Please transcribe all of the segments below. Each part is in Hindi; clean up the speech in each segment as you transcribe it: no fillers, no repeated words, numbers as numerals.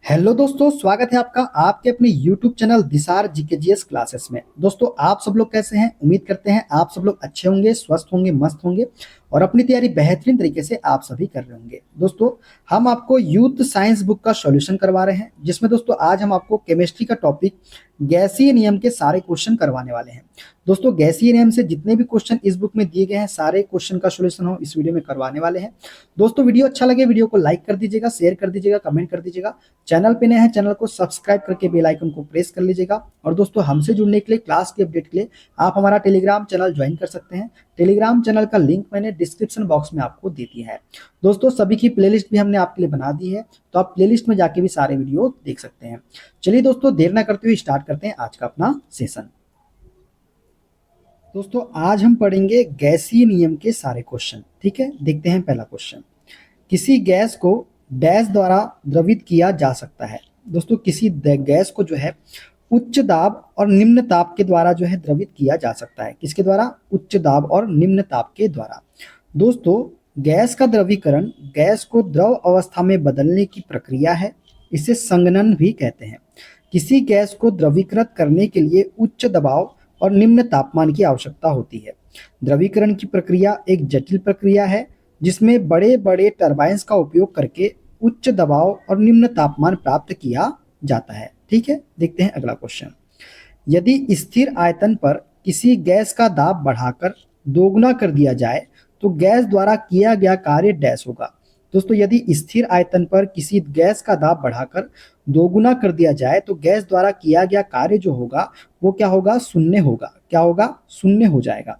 हेलो दोस्तों, स्वागत है आपका आपके अपने YouTube चैनल दिसार जीकेजीएस क्लासेस में। दोस्तों, आप सब लोग कैसे हैं? उम्मीद करते हैं आप सब लोग अच्छे होंगे, स्वस्थ होंगे, मस्त होंगे और अपनी तैयारी बेहतरीन तरीके से आप सभी कर रहे होंगे। दोस्तों, हम आपको यूथ साइंस बुक का सॉल्यूशन करवा रहे हैं, जिसमें दोस्तों आज हम आपको केमिस्ट्री का टॉपिक गैसीय नियम के सारे क्वेश्चन करवाने वाले हैं। दोस्तों, गैसीय नियम से जितने भी क्वेश्चन इस बुक में दिए गए हैं, सारे क्वेश्चन का सॉल्यूशन हम इस वीडियो में करवाने वाले हैं। दोस्तों, वीडियो अच्छा लगे वीडियो को लाइक कर दीजिएगा, शेयर कर दीजिएगा, कमेंट कर दीजिएगा। चैनल पे नए हैं चैनल को सब्सक्राइब करके बेल आइकन को प्रेस कर लीजिएगा। और दोस्तों, हमसे जुड़ने के लिए, क्लास के अपडेट के लिए आप हमारा टेलीग्राम चैनल ज्वाइन कर सकते हैं। टेलीग्राम चैनल का लिंक मैंने डिस्क्रिप्शन बॉक्स में आपको दे दिया है। दोस्तों, सभी की प्लेलिस्ट भी हमने आपके लिए बना दी है, तो आप प्लेलिस्ट में जाके भी सारे वीडियो देख सकते हैं। चलिए दोस्तों, देर ना करते हुए स्टार्ट करते हैं आज का अपना सेशन। दोस्तों, आज हम पढ़ेंगे गैसीय नियम के सारे क्वेश्चन। ठीक है, देखते हैं पहला क्वेश्चन। किसी गैस को डैश द्वारा द्रवित किया जा सकता है। दोस्तों, किसी गैस को जो है उच्च दाब और निम्न ताप के द्वारा जो है द्रवित किया जा सकता है। किसके द्वारा? उच्च दाब और निम्न ताप के द्वारा। दोस्तों, गैस का द्रवीकरण गैस को द्रव अवस्था में बदलने की प्रक्रिया है। इसे संघनन भी कहते हैं। किसी गैस को द्रवीकृत करने के लिए उच्च दबाव और निम्न तापमान की आवश्यकता होती है। द्रवीकरण की प्रक्रिया एक जटिल प्रक्रिया है, जिसमें बड़े बड़े टरबाइन्स का उपयोग करके उच्च दबाव और निम्न तापमान प्राप्त किया जाता है। ठीक है, देखते हैं अगला क्वेश्चन। यदि स्थिर आयतन पर किसी गैस का दाब बढ़ाकर दोगुना कर दिया जाए तो गैस द्वारा किया गया कार्य डैश होगा। दोस्तों, यदि स्थिर आयतन पर किसी गैस का दाब बढ़ाकर दोगुना कर दिया जाए तो गैस द्वारा किया गया कार्य जो होगा वो क्या होगा? शून्य होगा। क्या होगा? शून्य हो जाएगा।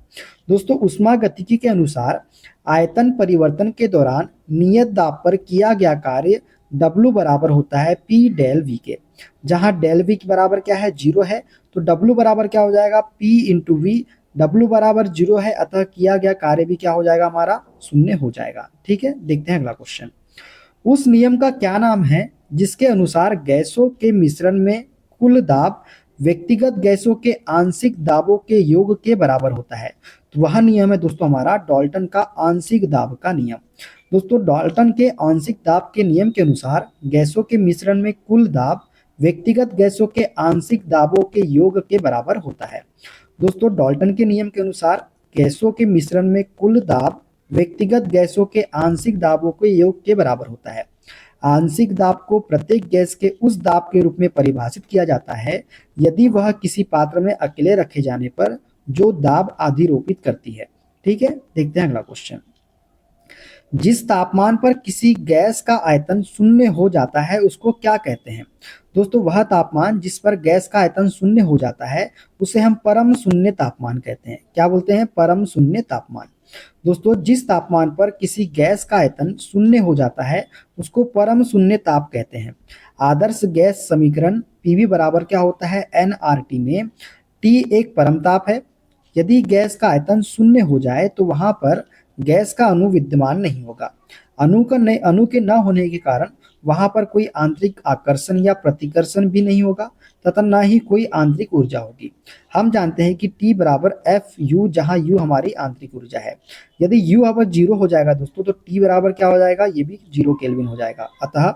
दोस्तों, ऊष्मागतिकी के अनुसार आयतन परिवर्तन के दौरान नियत दाब पर किया गया कार्य W बराबर होता है P डेल V के। जहां डेल V के बराबर क्या है? 0 है, तो W बराबर क्या हो जाएगा? P into V। W बराबर 0 है, अतः किया गया कार्य भी क्या हो जाएगा? हमारा शून्य हो जाएगा। ठीक है, देखते हैं अगला क्वेश्चन। उस नियम का क्या नाम है जिसके अनुसार गैसों के मिश्रण में कुल दाब व्यक्तिगत गैसों के आंशिक दाबों के योग के बराबर होता है? तो वह नियम है दोस्तों हमारा डाल्टन का आंशिक दाब का नियम। दोस्तों, डाल्टन के आंशिक दाब के नियम के अनुसार गैसों के मिश्रण में कुल दाब व्यक्तिगत गैसों के आंशिक दाबों के योग के बराबर होता है। दोस्तों, डाल्टन के नियम के अनुसार गैसों के मिश्रण में कुल दाब व्यक्तिगत गैसों के आंशिक दाबों के योग के बराबर होता है। आंशिक दाब को प्रत्येक गैस के उस दाब के रूप में परिभाषित किया जाता है यदि वह किसी पात्र में अकेले रखे जाने पर जो दाब अधिरोपित करती है। ठीक है, देखते हैं अगला क्वेश्चन। जिस तापमान पर किसी गैस का आयतन शून्य हो जाता है उसको क्या कहते हैं? दोस्तों, वह तापमान जिस पर गैस का आयतन शून्य हो जाता है उसे हम परम शून्य तापमान कहते हैं। क्या बोलते हैं? परम शून्य तापमान। दोस्तों, जिस तापमान पर किसी गैस का आयतन शून्य हो जाता है उसको परम शून्य ताप कहते हैं। आदर्श गैस समीकरण पीवी बराबर क्या होता है? nRT में T एक परम ताप है। यदि गैस का आयतन शून्य हो जाए तो वहां पर गैस का अणु विद्यमान नहीं होगा। अणु के न होने के कारण वहां पर कोई आंतरिक आकर्षण या प्रतिकर्षण भी नहीं होगा तथा न ही कोई आंतरिक ऊर्जा होगी। हम जानते हैं कि T बराबर एफ यू, जहां U हमारी आंतरिक ऊर्जा है। यदि U अगर 0 हो जाएगा दोस्तों तो T बराबर क्या हो जाएगा? ये भी 0 केल्विन हो जाएगा। अतः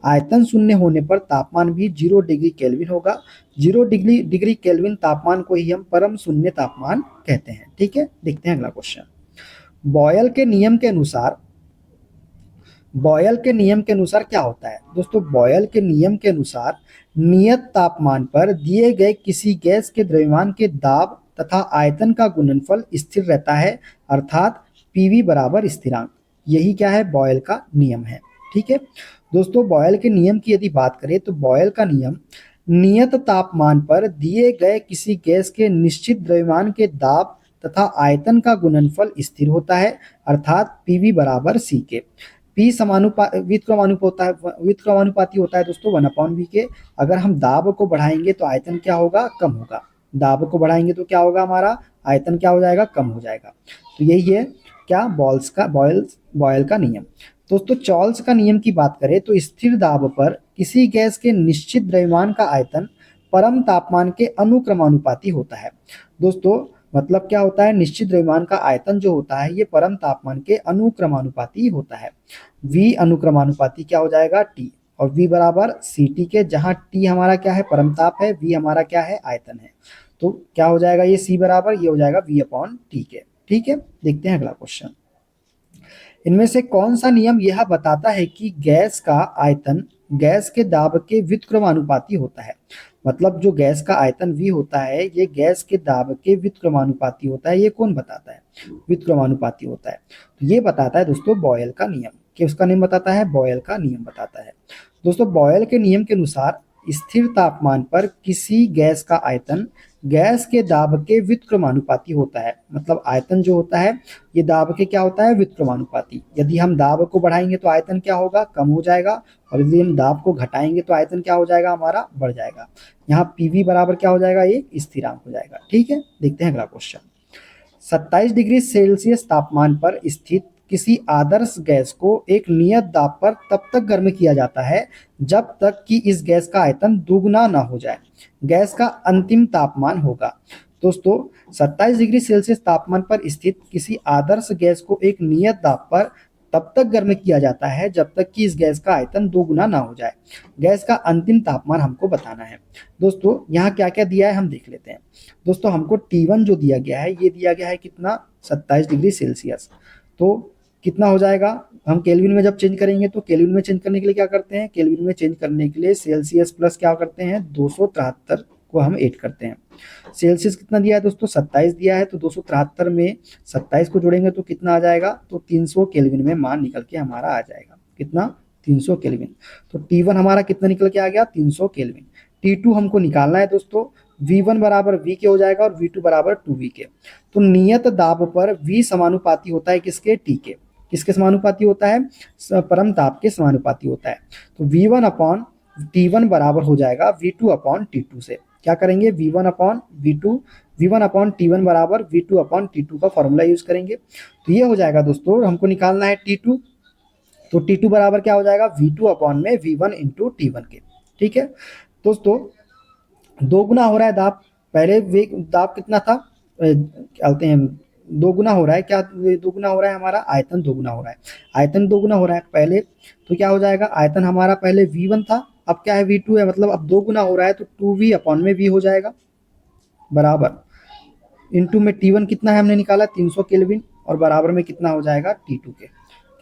आयतन शून्य होने पर तापमान भी 0 डिग्री केल्विन होगा। 0 डिग्री केल्विन तापमान को ही हम परम शून्य तापमान कहते हैं। ठीक है, देखते हैं अगला क्वेश्चन। बॉयल के नियम के अनुसार क्या होता है? दोस्तों, बॉयल के नियम के अनुसार नियत तापमान पर दिए गए किसी गैस के द्रव्यमान के दाब तथा आयतन का गुणनफल स्थिर रहता है, अर्थात पीवी बराबर स्थिरांक। यही क्या है? बॉयल का नियम है। ठीक है दोस्तों, बॉयल के नियम की यदि बात करें तो बॉयल का नियम नियत तापमान पर दिए गए किसी गैस के निश्चित द्रव्यमान के दाब तथा आयतन का गुणनफल स्थिर होता है, अर्थात पीवी बराबर सी के। पी व्युत्क्रमानुपाती होता है दोस्तों 1/v के। अगर हम दाब को बढ़ाएंगे तो आयतन क्या होगा? कम होगा। दाब को बढ़ाएंगे तो क्या होगा? हमारा आयतन क्या हो जाएगा? कम हो जाएगा। तो यही है क्या? बॉयल का नियम। दोस्तों, चार्ल्स का नियम की बात करें तो स्थिर दाब पर किसी गैस के निश्चित द्रव्यमान का आयतन परम तापमान के अनुक्रमानुपाती होता है। दोस्तों, मतलब क्या होता है? निश्चित द्रव्यमान का आयतन जो होता है ये परम तापमान के अनुक्रमानुपाती होता है। V अनुक्रमानुपाती क्या हो जाएगा? T। और V बराबर Ct के, जहां T हमारा क्या है, परमताप है, V हमारा क्या है, आयतन है। तो क्या हो जाएगा, ये C बराबर ये हो जाएगा V अपॉन T के। ठीक है, देखते हैं अगला क्वेश्चन। इनमें से कौन सा नियम यह बताता है कि गैस का आयतन गैस के दाब के व्युत्क्रमानुपाती होता है। मतलब जो गैस का आयतन V होता है ये गैस के दाब के व्युत्क्रमानुपाती होता है। ये कौन बताता है, व्युत्क्रमानुपाती होता है। तो ये बताता है दोस्तों बॉयल का नियम। कि उसका नियम बताता है, बॉयल का नियम बताता है। दोस्तों बॉयल के नियम के अनुसार स्थिर तापमान पर किसी गैस का आयतन गैस के दाब के व्युत्क्रमानुपाती होता है। मतलब आयतन जो होता है ये दाब के क्या होता है, व्युत्क्रमानुपाती। यदि हम दाब को बढ़ाएंगे तो आयतन क्या होगा, कम हो जाएगा, और यदि हम दाब को घटाएंगे तो आयतन क्या हो जाएगा, हमारा बढ़ जाएगा। यहाँ पीवी बराबर क्या हो जाएगा, एक स्थिरांक हो जाएगा। ठीक है, देखते हैं अगला क्वेश्चन। 27 डिग्री सेल्सियस तापमान पर स्थित किसी आदर्श गैस को एक नियत दाब पर तब तक गर्म किया जाता है जब तक कि इस गैस का आयतन दुगना ना हो जाए। गैस का अंतिम तापमान होगा। दोस्तों 27 डिग्री सेल्सियस तापमान पर स्थित किसी आदर्श गैस को एक नियत दाब पर तब तक गर्म किया जाता है जब तक कि इस गैस का आयतन 2 गुना ना हो जाए। गैस का अंतिम तापमान हमको बताना है। दोस्तों यहाँ क्या क्या दिया है हम देख लेते हैं। दोस्तों हमको T1 जो दिया गया है ये दिया गया है कितना, 27 डिग्री सेल्सियस। तो कितना हो जाएगा, हम केल्विन में जब चेंज करेंगे तो केल्विन में चेंज करने के लिए क्या करते हैं, केल्विन में चेंज करने के लिए सेल्सियस प्लस क्या करते हैं, 273 को हम ऐड करते हैं। सेल्सियस कितना दिया है दोस्तों, 27 दिया है, तो 273 में 27 को जोड़ेंगे तो कितना आ जाएगा, तो 300 केल्विन में मान निकल के हमारा आ जाएगा। कितना, 300 केल्विन। तो T1 हमारा कितना निकल के आ गया, 300 केल्विन। T2 हमको निकालना है दोस्तों। V1 बराबर V के हो जाएगा और V2 बराबर 2V के। तो नियत दाब पर V समानुपाती होता है किसके, T के। किसके समानुपाती होता है, परम ताप के समानुपाती होता है। तो V1 अपॉन T1 बराबर हो जाएगा V2 अपॉन T2 से। क्या करेंगे, V1 upon V2, V1 upon T1 बराबर V2 अपॉन T2 का फॉर्मूला यूज करेंगे। तो ये हो जाएगा दोस्तों, हमको निकालना है T2। तो T2 बराबर क्या हो जाएगा, V2 अपॉन में V1 इंटू T1 के। ठीक है दोस्तों, 2 गुना हो रहा है दाब। पहले दाब कितना था, क्या बोलते हैं, 2 गुना हो रहा है। क्या 2 गुना हो रहा है, हमारा आयतन 2 गुना हो रहा है। आयतन 2 गुना हो रहा है पहले, तो क्या हो जाएगा, आयतन हमारा पहले V1 था, अब क्या है V2 है। मतलब अब 2 गुना हो रहा है तो 2V अपॉन में V हो जाएगा बराबर इंटू में T1 कितना है हमने निकाला, 300 केल्विन, और बराबर में कितना हो जाएगा, T2 के।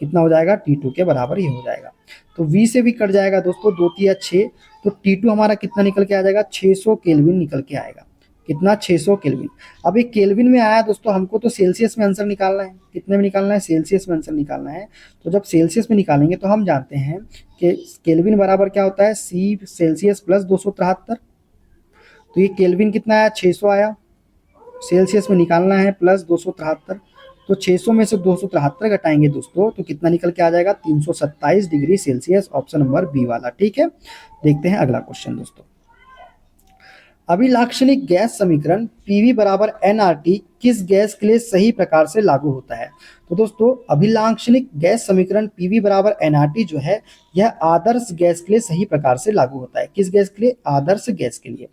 कितना हो जाएगा, T2 के बराबर ही हो जाएगा। तो V से भी कट जाएगा दोस्तों, 2 तिया 6, तो T2 हमारा कितना निकल के आ जाएगा, 600 केल्विन निकल के आएगा। कितना, 600 केल्विन। अब ये केल्विन में आया दोस्तों, हमको तो सेल्सियस में आंसर निकालना है। कितने में निकालना है, सेल्सियस में आंसर निकालना है। तो जब सेल्सियस में निकालेंगे तो हम जानते हैं कि केल्विन बराबर क्या होता है, C सेल्सियस प्लस 273। तो ये केल्विन कितना आया, 600 आया। सेल्सियस में निकालना है प्लस 273। तो 600 में से 273 घटाएंगे दोस्तों तो कितना निकल के आ जाएगा, 327 degree Celsius. Option number B वाला। ठीक है, देखते हैं अगला क्वेश्चन दोस्तों। अभिलाक्षणिक गैस समीकरण PV बराबर nRT किस गैस के लिए सही प्रकार से लागू होता है। तो दोस्तों अभिलाक्षणिक गैस समीकरण PV बराबर nRT जो है यह आदर्श गैस के लिए सही प्रकार से लागू होता है। किस गैस के लिए, आदर्श गैस के लिए।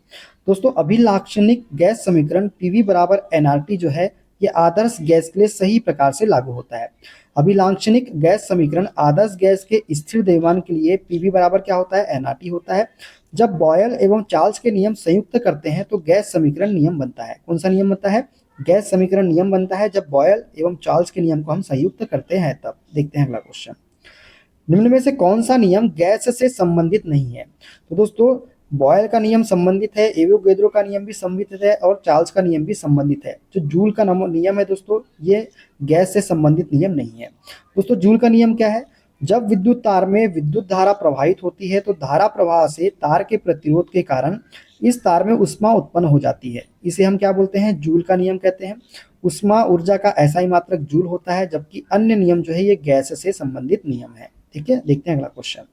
दोस्तों अभिलाक्षणिक गैस समीकरण PV बराबर nRT जो है यह आदर्श गैस के लिए सही प्रकार से लागू होता है। अभिलाक्षणिक गैस समीकरण आदर्श गैस के स्थिर द्रव्यमान के लिए PV बराबर क्या होता है, nRT होता है। जब बॉयल एवं चार्ल्स के नियम संयुक्त करते हैं तो गैस समीकरण नियम बनता है। कौन सा नियम बनता है, गैस समीकरण नियम बनता है जब बॉयल एवं चार्ल्स के नियम को हम संयुक्त करते हैं तब। देखते हैं अगला क्वेश्चन। निम्न में से कौन सा नियम गैस से संबंधित नहीं है। तो दोस्तों बॉयल का नियम संबंधित है, एवोगैड्रो का नियम भी संबंधित है, और चार्ल्स का नियम भी संबंधित है। जो जूल का नियम है दोस्तों ये गैस से संबंधित नियम नहीं है। दोस्तों जूल का नियम क्या है, जब विद्युत तार में विद्युत धारा प्रवाहित होती है तो धारा प्रवाह से तार के प्रतिरोध के कारण इस तार में ऊष्मा उत्पन्न हो जाती है। इसे हम क्या बोलते हैं, जूल का नियम कहते हैं। ऊष्मा ऊर्जा का ऐसा ही मात्रक जूल होता है, जबकि अन्य नियम जो है ये गैस से संबंधित नियम है। ठीक है, देखते हैं अगला क्वेश्चन।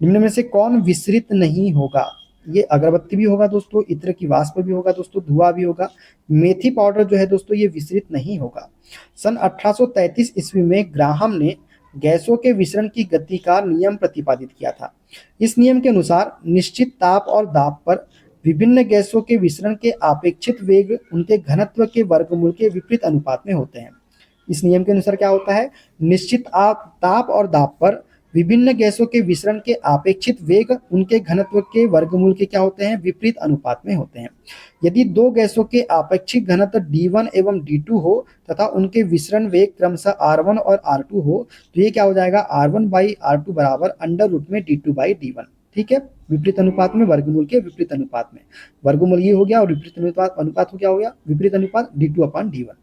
निम्न में से कौन विसरित नहीं होगा। ये अगरबत्ती भी होगा दोस्तों, इत्र की वाष्प भी होगा दोस्तों, धुआं भी होगा। मेथी पाउडर जो है दोस्तों ये विसरित नहीं होगा। सन 1833 ईस्वी में ग्राहम ने गैसों के विसरण की गति का नियम प्रतिपादित किया था। इस नियम के अनुसार निश्चित ताप और दाब पर विभिन्न गैसों के विसरण के अपेक्षित वेग उनके घनत्व के वर्गमूल के विपरीत अनुपात में होते हैं। इस नियम के अनुसार क्या होता है, निश्चित ताप और दाब पर विभिन्न गैसों के विसरण के आपेक्षित वेग उनके घनत्व के वर्गमूल के क्या होते हैं, विपरीत अनुपात में होते हैं। यदि दो गैसों के आपेक्षिक घनत्व d1 एवं d2 हो तथा उनके विसरण वेग क्रमशः r1 और r2 हो तो ये क्या हो जाएगा, r1/r2 बराबर अंडर रूट में d2/d1। ठीक है, विपरीत अनुपात में, वर्गमूल के विपरीत अनुपात में। वर्गमूल ये हो गया और विपरीत अनुपात हो क्या हो गया, विपरीत अनुपात d2/d1।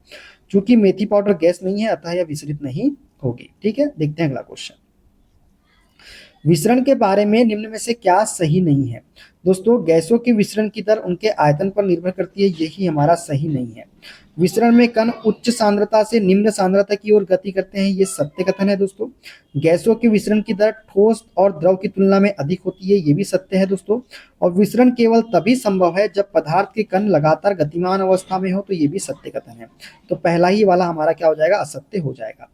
चूंकि मेथी पाउडर गैस नहीं है अतः यह विसरित नहीं होगी। ठीक है, देखते हैं अगला क्वेश्चन। विसरण के बारे में निम्न में से क्या सही नहीं है। दोस्तों, गैसों के विसरण की दर उनके आयतन पर निर्भर करती है, यही हमारा सही नहीं है। विसरण में कण उच्च सांद्रता से निम्न सांद्रता की ओर गति करते हैं, ये सत्य कथन है। दोस्तों, गैसों के विसरण की दर ठोस और द्रव की तुलना में अधिक होती है, ये भी सत्य है दोस्तों। और विसरण केवल तभी संभव है जब पदार्थ के कण लगातार गतिमान अवस्था में हो, तो ये भी सत्य कथन है। तो पहला ही वाला हमारा क्या हो जाएगा, असत्य हो जाएगा।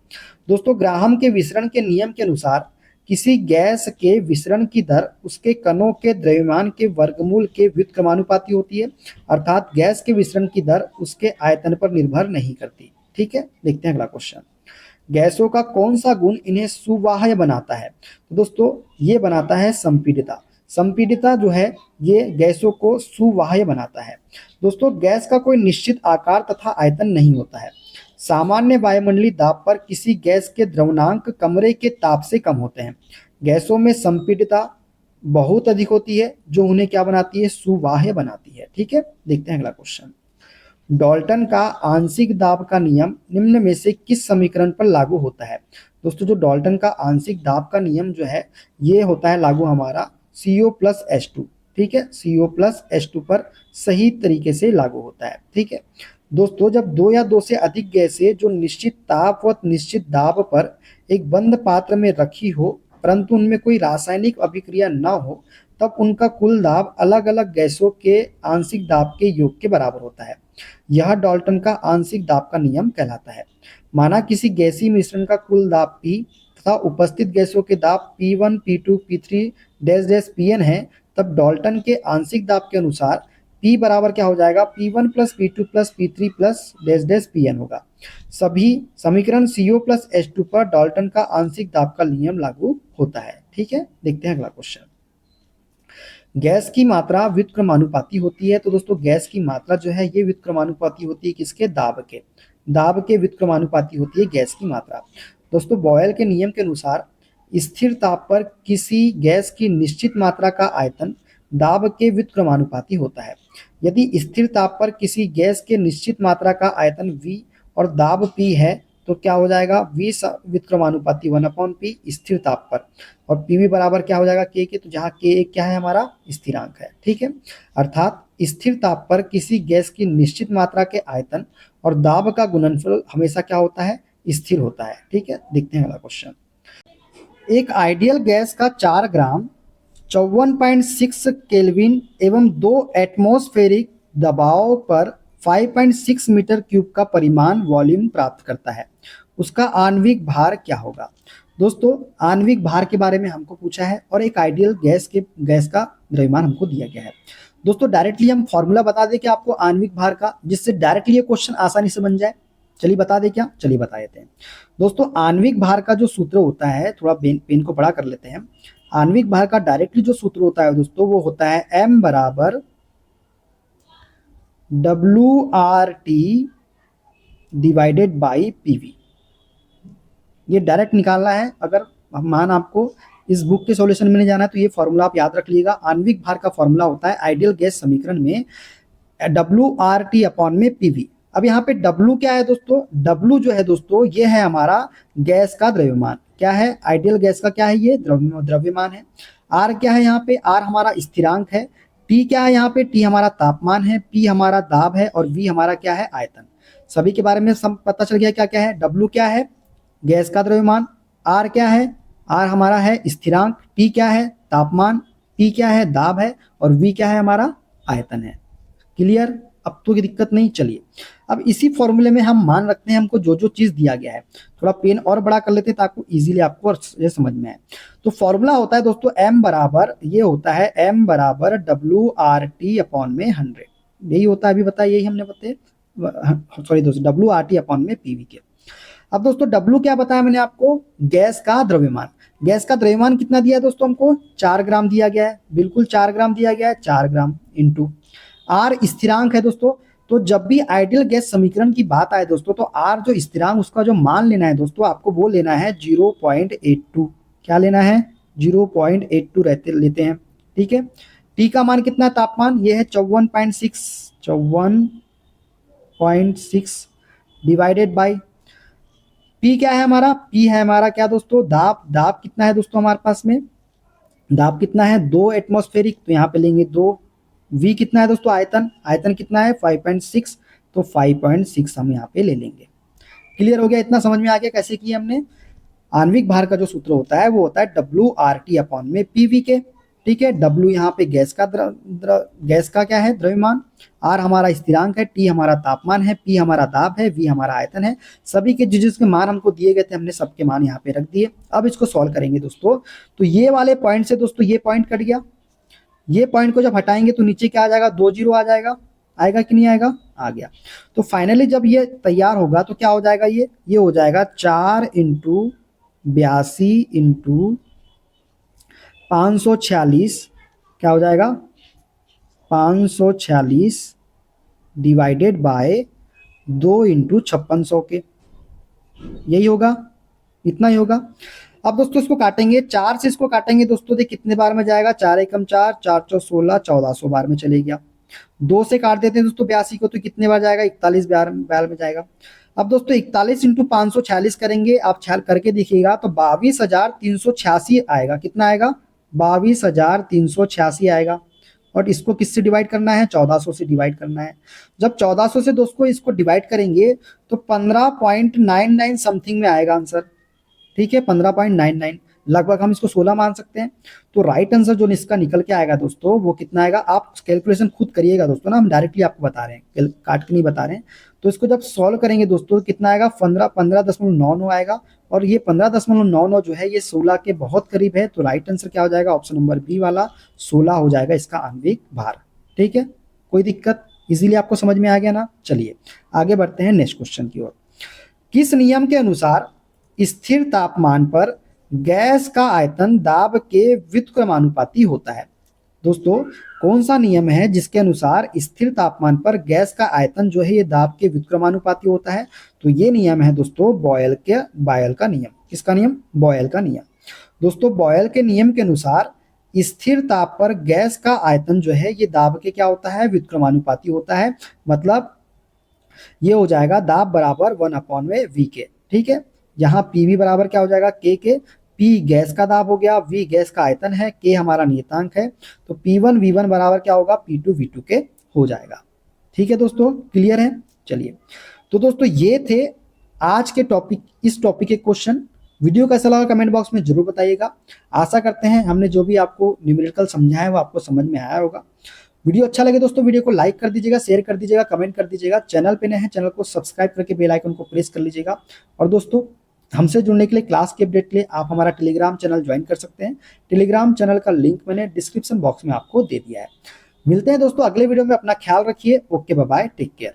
दोस्तों, ग्राहम के विसरण के नियम के अनुसार किसी गैस के विसरण की दर उसके कणों के द्रव्यमान के वर्गमूल के व्युत्क्रमानुपाती होती है, अर्थात गैस के विसरण की दर उसके आयतन पर निर्भर नहीं करती। ठीक है, देखते हैं अगला क्वेश्चन। गैसों का कौन सा गुण इन्हें सुवाह्य बनाता है। तो दोस्तों, ये बनाता है संपीडिता। संपीडिता जो है ये गैसों को सुवाह्य बनाता है। दोस्तों, गैस का कोई निश्चित आकार तथा आयतन नहीं होता है। सामान्य वायुमंडलीय दाब पर किसी गैस के द्रवणांक कमरे के ताप से कम होते हैं। गैसों में संपीडिता बहुत अधिक होती है जो उन्हें क्या बनाती है, सुवाह्य बनाती है। ठीक है, देखते हैं अगला क्वेश्चन। डाल्टन का आंशिक दाब का नियम निम्न में से किस समीकरण पर लागू होता है। दोस्तों, जो डाल्टन का आंशिक दाब का नियम जो है ये होता है लागू हमारा CO+H2। ठीक है, CO+H2 पर सही तरीके से लागू होता है। ठीक है दोस्तों, जब दो या दो से अधिक गैसें जो निश्चित ताप व निश्चित दाब पर एक बंद पात्र में रखी हो परंतु उनमें कोई रासायनिक अभिक्रिया न हो तब उनका कुल दाब अलग अलग गैसों के आंशिक दाब के योग के बराबर होता है। यह डाल्टन का आंशिक दाब का नियम कहलाता है। माना किसी गैसीय मिश्रण का कुल दाब P तथा उपस्थित गैसों के दाब P1, P2, P3 dash dash Pn है, तब डाल्टन के आंशिक दाब के अनुसार P बराबर क्या हो जाएगा, P1 plus P2 plus P3 plus dash dash Pn होगा। सभी समीकरण CO+H2 पर डाल्टन का आंशिक दाब का नियम लागू होता है। ठीक है, देखते हैं अगला क्वेश्चन। गैस की मात्रा व्युत्क्रमानुपाती होती है। तो दोस्तों, गैस की मात्रा जो है ये व्युत्क्रमानुपाती होती है किसके, दाब के व्युत्क्रमानुपाती होती है गैस की मात्रा। दोस्तों, बॉयल के नियम के अनुसार स्थिर ताप पर किसी गैस की निश्चित मात्रा का आयतन दाब के व्युत्क्रमानुपाती होता है। यदि स्थिर ताप पर किसी गैस के निश्चित मात्रा का आयतन V और दाब P है तो क्या हो जाएगा, V व्युत्क्रमानुपाती 1/P स्थिर ताप पर, और PV बराबर क्या हो जाएगा K के, तो जहाँ K क्या है हमारा स्थिरांक है। ठीक है, अर्थात स्थिर ताप पर किसी गैस की निश्चित मात्रा के आयतन और दाब का गुणनफल हमेशा क्या होता है, स्थिर होता है। ठीक है, देखते हैं अगला क्वेश्चन। एक आइडियल गैस का 4 ग्राम 54.6 केल्विन एवं 2 एटमॉस्फेरिक दबाव पर 5.6 मीटर क्यूब का परिमाण वॉल्यूम प्राप्त करता है, उसका आणविक भार क्या होगा। दोस्तों, आणविक भार के बारे में हमको पूछा है और एक आइडियल गैस का द्रव्यमान हमको दिया गया है। दोस्तों, डायरेक्टली हम फॉर्मूला बता दें कि आपको आणविक भार का, जिससे डायरेक्टली ये क्वेश्चन आसानी से बन जाए। चलिए बता दें क्या, चलिए बता देते हैं। दोस्तों, आणविक भार का जो सूत्र होता है, थोड़ा पेन को बड़ा कर लेते हैं। आणविक भार का डायरेक्टली जो सूत्र होता है दोस्तों वो होता है M बराबर WRT डिवाइडेड बाई PV। ये डायरेक्ट निकालना है। अगर मान आपको इस बुक के सॉल्यूशन में नहीं जाना है तो ये फॉर्मूला आप याद रख लीजिएगा। आणविक भार का फॉर्मूला होता है आइडियल गैस समीकरण में WRT अपॉन में PV। अब यहाँ पे W क्या है दोस्तों, W जो है दोस्तों ये है हमारा गैस का द्रव्यमान। क्या है, आइडियल गैस का क्या है, ये द्रव्यमान है। R क्या है, यहाँ पे R हमारा स्थिरांक है। T क्या है, यहाँ पे T हमारा तापमान है। P हमारा दाब है और V हमारा क्या है, आयतन। सभी के बारे में सब पता चल गया क्या क्या है। W क्या है, गैस का द्रव्यमान। R क्या है, R हमारा है स्थिरांक। T क्या है, तापमान। P क्या है, दाब है। और V क्या है, हमारा आयतन है। क्लियर, अब तो की दिक्कत नहीं। चलिए अब इसी फॉर्मूले में हम मान रखते हैं हमको जो जो चीज दिया गया है। थोड़ा पेन और बड़ा कर लेते हैं ताकि इजीली आपको ये समझ में आए। तो फॉर्मूला होता है दोस्तों M बराबर, ये होता है M बराबर WRT अपॉन में 100। यही होता है, अभी बताया, यही हमने बताया, सॉरी दोस्तों, WRT अपॉन में PV के। अब दोस्तों W क्या बताया मैंने आपको, गैस का द्रव्यमान। गैस का द्रव्यमान कितना दिया है दोस्तों हमको, 4 ग्राम दिया गया है, बिल्कुल 4 ग्राम दिया गया है, 4 ग्राम इंटू R स्थिरांक है दोस्तों। तो जब भी आइडियल गैस समीकरण की बात आए दोस्तों, तो R जो स्थिरांक उसका जो मान लेना है दोस्तों, आपको वो लेना है 0.82। क्या लेना है, 0.82 लेते हैं, ठीक है। T का मान कितना है, तापमान ये है 54.6 डिवाइडेड बाई P क्या है हमारा, P है हमारा क्या दोस्तों, दाब। दाब कितना है दोस्तों हमारे पास में, दाब कितना है 2 एटमॉस्फेरिक, तो यहाँ पे लेंगे 2। V कितना है दोस्तों, आयतन। आयतन कितना है 5.6, तो 5.6 हम यहाँ पे ले लेंगे। क्लियर हो गया, इतना समझ में आ गया कैसे किया हमने। आणविक भार का जो सूत्र होता है वो होता है WRT अपॉन में PV के, ठीक है। W यहाँ पे गैस का गैस का क्या है, द्रव्यमान। R हमारा स्थिरांक है, T हमारा तापमान है, P हमारा दाब है, V हमारा आयतन है। सभी के जिसके मान हमको दिए गए थे हमने सबके मान यहाँ पे रख दिए। अब इसको सॉल्व करेंगे दोस्तों, तो ये वाले पॉइंट से दोस्तों ये पॉइंट कट गया, ये पॉइंट को जब हटाएंगे तो नीचे क्या आ जाएगा, 2 जीरो आ जाएगा। आएगा कि नहीं आएगा, आ गया। तो फाइनली जब ये तैयार होगा तो क्या हो जाएगा, ये हो जाएगा 4 इंटू 82 इंटू 546, क्या हो जाएगा 546 डिवाइडेड बाय 2 इंटू 5600 के, यही होगा, इतना ही होगा। अब दोस्तों इसको काटेंगे, 4 से इसको काटेंगे दोस्तों, देख कितने बार में जाएगा, 4 एकम 4, 4 चौ 16, 1400 बार में चले गया। 2 से काट देते हैं दोस्तों 82 को, तो कितने बार जाएगा, 41 बार में जाएगा। अब दोस्तों 41 इंटू 546 करेंगे, आप ख्याल करके देखिएगा तो 22,386 आएगा। कितना आएगा, 22,386 आएगा। और इसको किससे डिवाइड करना है, 1400 से डिवाइड करना है। जब 1400 से दोस्तों इसको डिवाइड करेंगे तो 15.99 समथिंग में आएगा आंसर, ठीक है। 15.99 लगभग हम इसको 16 मान सकते हैं। तो राइट आंसर जो इसका निकल के आएगा दोस्तों वो कितना आएगा, आप कैलकुलेशन खुद करिएगा दोस्तों ना, हम डायरेक्टली आपको बता रहे हैं, काट के नहीं बता रहे हैं। तो इसको जब सॉल्व करेंगे दोस्तों कितना आएगा, 15.99 आएगा। और ये 15.99 जो है ये 16 के बहुत करीब है। तो राइट आंसर क्या हो जाएगा, ऑप्शन नंबर बी वाला 16 हो जाएगा इसका आणविक भार, ठीक है। कोई दिक्कत, इजीली आपको समझ में आ गया ना। चलिए आगे बढ़ते हैं नेक्स्ट क्वेश्चन की ओर। किस नियम के अनुसार स्थिर तापमान पर गैस का आयतन दाब के व्युत्क्रमानुपाती होता है। दोस्तों कौन सा नियम है जिसके अनुसार स्थिर तापमान पर गैस का आयतन जो है ये दाब के व्युत्क्रमानुपाती होता है। तो ये नियम है दोस्तों बॉयल का नियम। किसका नियम, बॉयल का नियम। दोस्तों बॉयल के नियम के अनुसार स्थिर ताप पर गैस का आयतन जो है ये दाब के क्या होता है, व्युत्क्रमानुपाती होता है। मतलब ये हो जाएगा दाब बराबर 1/v के, ठीक है। यहाँ पीवी बराबर क्या हो जाएगा, के। पी गैस का दाब हो गया, वी गैस का आयतन है, के हमारा नियतांक है। तो P1 V1 बराबर क्या होगा, P2 V2 के हो जाएगा। ठीक है दोस्तों, क्लियर है। चलिए तो दोस्तों ये थे आज के टॉपिक, इस टॉपिक के क्वेश्चन। वीडियो कैसा लगा कमेंट बॉक्स में जरूर बताइएगा। आशा करते हैं हमने जो भी आपको न्यूमेरिकल समझाया है वो आपको समझ में आया होगा। वीडियो अच्छा लगे दोस्तों वीडियो को लाइक कर दीजिएगा, शेयर कर दीजिएगा, कमेंट कर दीजिएगा। चैनल पे नए हैं चैनल को सब्सक्राइब करके बेल आइकन को प्रेस कर लीजिएगा। और दोस्तों हमसे जुड़ने के लिए, क्लास के अपडेट के लिए आप हमारा टेलीग्राम चैनल ज्वाइन कर सकते हैं। टेलीग्राम चैनल का लिंक मैंने डिस्क्रिप्शन बॉक्स में आपको दे दिया है। मिलते हैं दोस्तों अगले वीडियो में, अपना ख्याल रखिए। Okay bye bye, take care.